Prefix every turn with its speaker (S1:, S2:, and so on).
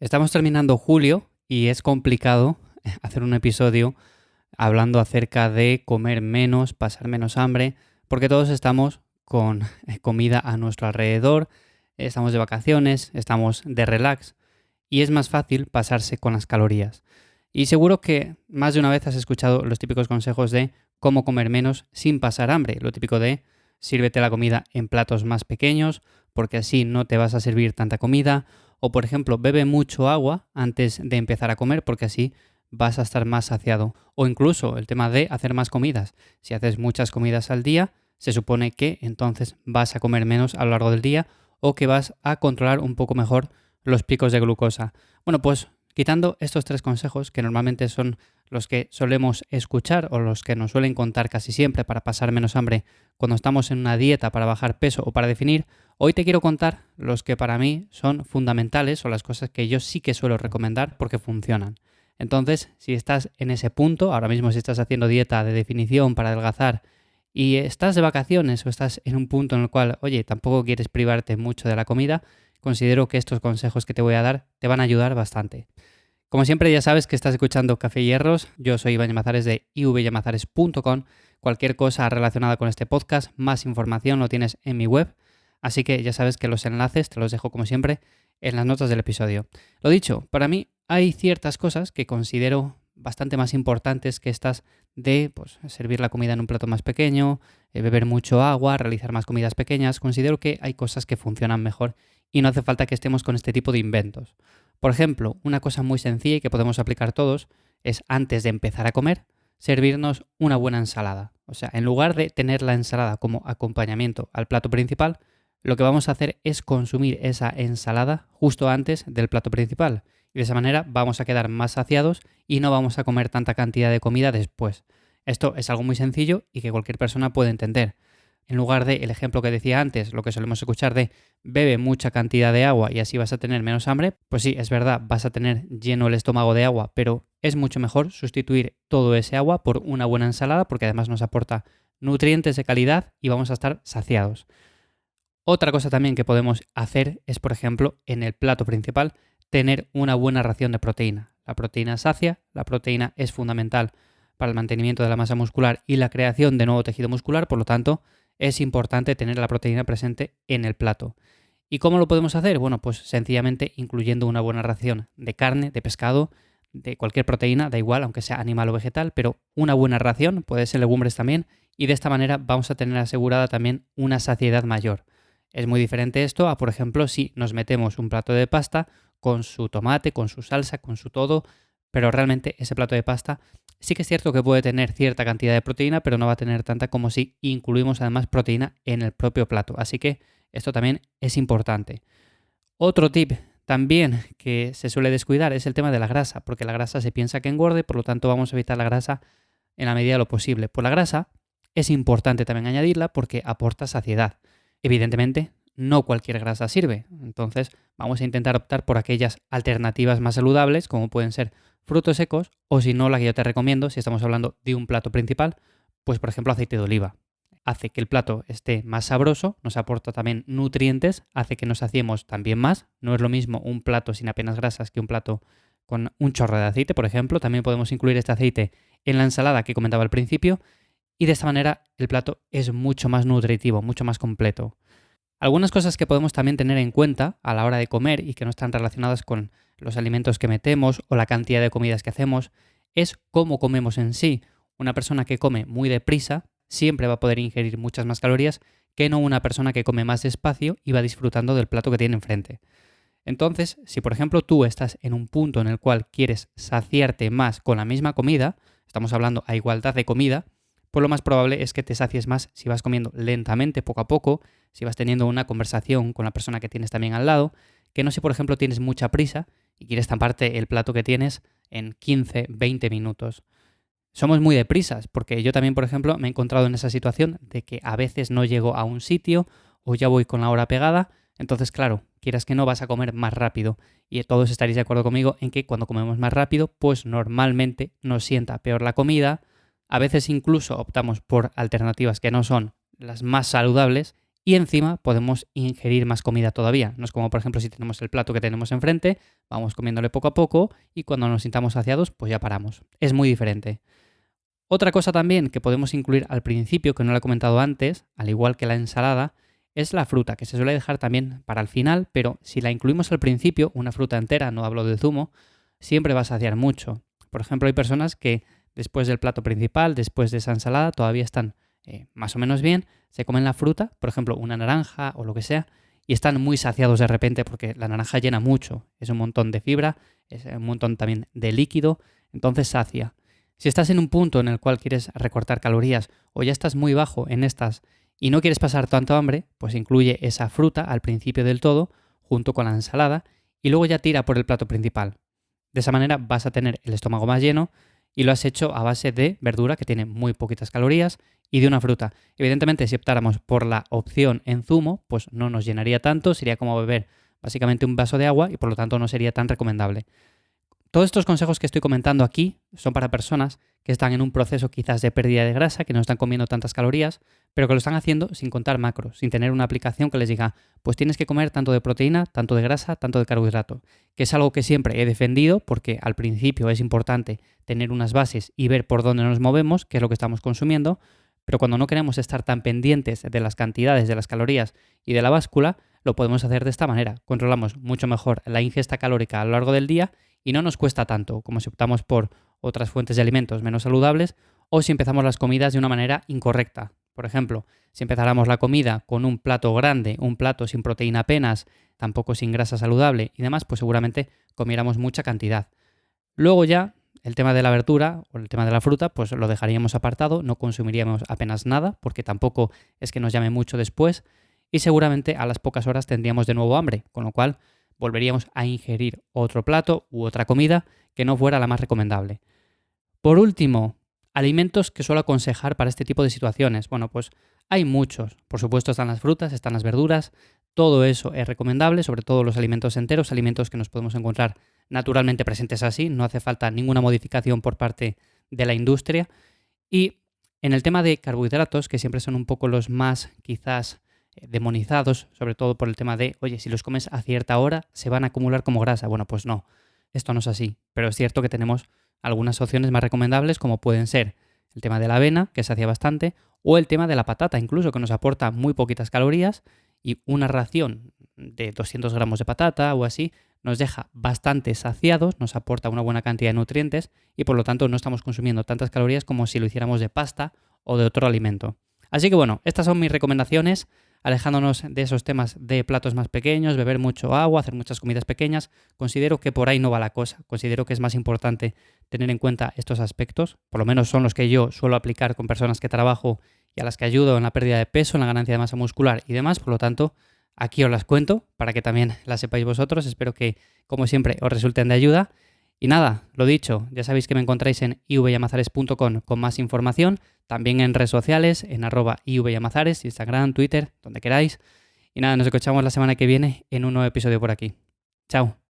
S1: Estamos terminando julio y es complicado hacer un episodio hablando acerca de comer menos, pasar menos hambre, porque todos estamos con comida a nuestro alrededor, estamos de vacaciones, estamos de relax y es más fácil pasarse con las calorías. Y seguro que más de una vez has escuchado los típicos consejos de cómo comer menos sin pasar hambre, lo típico de sírvete la comida en platos más pequeños porque así no te vas a servir tanta comida. O, por ejemplo, bebe mucho agua antes de empezar a comer porque así vas a estar más saciado. O incluso el tema de hacer más comidas. Si haces muchas comidas al día, se supone que entonces vas a comer menos a lo largo del día o que vas a controlar un poco mejor los picos de glucosa. Bueno, pues quitando estos tres consejos, que normalmente son los que solemos escuchar o los que nos suelen contar casi siempre para pasar menos hambre cuando estamos en una dieta para bajar peso o para definir, hoy te quiero contar los que para mí son fundamentales o las cosas que yo sí que suelo recomendar porque funcionan. Entonces, si estás en ese punto, ahora mismo si estás haciendo dieta de definición para adelgazar y estás de vacaciones o estás en un punto en el cual, oye, tampoco quieres privarte mucho de la comida, considero que estos consejos que te voy a dar te van a ayudar bastante. Como siempre ya sabes que estás escuchando Café y Hierros, yo soy Iván Llamazares de ivyamazares.com. Cualquier cosa relacionada con este podcast, más información lo tienes en mi web, así que ya sabes que los enlaces te los dejo como siempre en las notas del episodio. Lo dicho, para mí hay ciertas cosas que considero bastante más importantes que estas de servir la comida en un plato más pequeño, beber mucho agua, realizar más comidas pequeñas. Considero que hay cosas que funcionan mejor y no hace falta que estemos con este tipo de inventos. Por ejemplo, una cosa muy sencilla y que podemos aplicar todos es antes de empezar a comer, servirnos una buena ensalada. O sea, en lugar de tener la ensalada como acompañamiento al plato principal, lo que vamos a hacer es consumir esa ensalada justo antes del plato principal. Y de esa manera vamos a quedar más saciados y no vamos a comer tanta cantidad de comida después. Esto es algo muy sencillo y que cualquier persona puede entender. En lugar del ejemplo que decía antes, lo que solemos escuchar de bebe mucha cantidad de agua y así vas a tener menos hambre, pues sí, es verdad, vas a tener lleno el estómago de agua, pero es mucho mejor sustituir todo ese agua por una buena ensalada porque además nos aporta nutrientes de calidad y vamos a estar saciados. Otra cosa también que podemos hacer es, por ejemplo, en el plato principal, tener una buena ración de proteína. La proteína sacia, la proteína es fundamental para el mantenimiento de la masa muscular y la creación de nuevo tejido muscular, por lo tanto, es importante tener la proteína presente en el plato. ¿Y cómo lo podemos hacer? Bueno, pues sencillamente incluyendo una buena ración de carne, de pescado, de cualquier proteína, da igual, aunque sea animal o vegetal, pero una buena ración, puede ser legumbres también, y de esta manera vamos a tener asegurada también una saciedad mayor. Es muy diferente esto a, por ejemplo, si nos metemos un plato de pasta con su tomate, con su salsa, con su todo, pero realmente ese plato de pasta sí que es cierto que puede tener cierta cantidad de proteína, pero no va a tener tanta como si incluimos además proteína en el propio plato. Así que esto también es importante. Otro tip también que se suele descuidar es el tema de la grasa, porque la grasa se piensa que engorde, por lo tanto vamos a evitar la grasa en la medida de lo posible. Pues la grasa es importante también añadirla porque aporta saciedad. Evidentemente, no cualquier grasa sirve, entonces vamos a intentar optar por aquellas alternativas más saludables, como pueden ser frutos secos, o si no, la que yo te recomiendo, si estamos hablando de un plato principal, pues por ejemplo aceite de oliva. Hace que el plato esté más sabroso, nos aporta también nutrientes, hace que nos saciemos también más. No es lo mismo un plato sin apenas grasas que un plato con un chorro de aceite, por ejemplo. También podemos incluir este aceite en la ensalada que comentaba al principio y de esta manera el plato es mucho más nutritivo, mucho más completo. Algunas cosas que podemos también tener en cuenta a la hora de comer y que no están relacionadas con los alimentos que metemos o la cantidad de comidas que hacemos es cómo comemos en sí. Una persona que come muy deprisa siempre va a poder ingerir muchas más calorías que no una persona que come más despacio y va disfrutando del plato que tiene enfrente. Entonces, si por ejemplo tú estás en un punto en el cual quieres saciarte más con la misma comida, estamos hablando a igualdad de comida, pues lo más probable es que te sacies más si vas comiendo lentamente, poco a poco, si vas teniendo una conversación con la persona que tienes también al lado, que no si por ejemplo tienes mucha prisa y quieres tamparte el plato que tienes en 15, 20 minutos. Somos muy deprisas, porque yo también, por ejemplo, me he encontrado en esa situación de que a veces no llego a un sitio o ya voy con la hora pegada, entonces claro, quieras que no vas a comer más rápido y todos estaréis de acuerdo conmigo en que cuando comemos más rápido, pues normalmente nos sienta peor la comida, a veces incluso optamos por alternativas que no son las más saludables y encima podemos ingerir más comida todavía. No es como, por ejemplo, si tenemos el plato que tenemos enfrente, vamos comiéndole poco a poco y cuando nos sintamos saciados, pues ya paramos. Es muy diferente. Otra cosa también que podemos incluir al principio, que no lo he comentado antes, al igual que la ensalada, es la fruta, que se suele dejar también para el final, pero si la incluimos al principio, una fruta entera, no hablo del zumo, siempre va a saciar mucho. Por ejemplo, hay personas que después del plato principal, después de esa ensalada, todavía están más o menos bien, se comen la fruta, por ejemplo, una naranja o lo que sea, y están muy saciados de repente porque la naranja llena mucho, es un montón de fibra, es un montón también de líquido, entonces sacia. Si estás en un punto en el cual quieres recortar calorías o ya estás muy bajo en estas y no quieres pasar tanto hambre, pues incluye esa fruta al principio del todo junto con la ensalada y luego ya tira por el plato principal. De esa manera vas a tener el estómago más lleno y lo has hecho a base de verdura que tiene muy poquitas calorías y de una fruta. Evidentemente, si optáramos por la opción en zumo, pues no nos llenaría tanto, sería como beber básicamente un vaso de agua y por lo tanto no sería tan recomendable. Todos estos consejos que estoy comentando aquí son para personas que están en un proceso quizás de pérdida de grasa, que no están comiendo tantas calorías, pero que lo están haciendo sin contar macros, sin tener una aplicación que les diga, pues tienes que comer tanto de proteína, tanto de grasa, tanto de carbohidrato, que es algo que siempre he defendido porque al principio es importante tener unas bases y ver por dónde nos movemos, qué es lo que estamos consumiendo, pero cuando no queremos estar tan pendientes de las cantidades, de las calorías y de la báscula, lo podemos hacer de esta manera. Controlamos mucho mejor la ingesta calórica a lo largo del día y no nos cuesta tanto como si optamos por otras fuentes de alimentos menos saludables o si empezamos las comidas de una manera incorrecta. Por ejemplo, si empezáramos la comida con un plato grande, un plato sin proteína apenas, tampoco sin grasa saludable y demás, pues seguramente comiéramos mucha cantidad. Luego ya, el tema de la verdura o el tema de la fruta, pues lo dejaríamos apartado, no consumiríamos apenas nada, porque tampoco es que nos llame mucho después, y seguramente a las pocas horas tendríamos de nuevo hambre, con lo cual volveríamos a ingerir otro plato u otra comida que no fuera la más recomendable. Por último, alimentos que suelo aconsejar para este tipo de situaciones. Bueno, pues hay muchos. Por supuesto están las frutas, están las verduras, todo eso es recomendable, sobre todo los alimentos enteros, alimentos que nos podemos encontrar naturalmente presentes así, no hace falta ninguna modificación por parte de la industria. Y en el tema de carbohidratos, que siempre son un poco los más quizás demonizados, sobre todo por el tema de, oye, si los comes a cierta hora, se van a acumular como grasa. Bueno, pues no, esto no es así, pero es cierto que tenemos algunas opciones más recomendables como pueden ser el tema de la avena, que se hacía bastante, o el tema de la patata, incluso, que nos aporta muy poquitas calorías y una ración de 200 gramos de patata o así nos deja bastante saciados, nos aporta una buena cantidad de nutrientes y por lo tanto no estamos consumiendo tantas calorías como si lo hiciéramos de pasta o de otro alimento. Así que bueno, estas son mis recomendaciones, alejándonos de esos temas de platos más pequeños, beber mucho agua, hacer muchas comidas pequeñas. Considero que por ahí no va la cosa, considero que es más importante tener en cuenta estos aspectos, por lo menos son los que yo suelo aplicar con personas que trabajo y a las que ayudo en la pérdida de peso, en la ganancia de masa muscular y demás, por lo tanto, aquí os las cuento para que también las sepáis vosotros, espero que, como siempre, os resulten de ayuda. Y nada, lo dicho, ya sabéis que me encontráis en ivyamazares.com con más información, también en redes sociales, en @ivyamazares, Instagram, Twitter, donde queráis. Y nada, nos escuchamos la semana que viene en un nuevo episodio por aquí. Chao.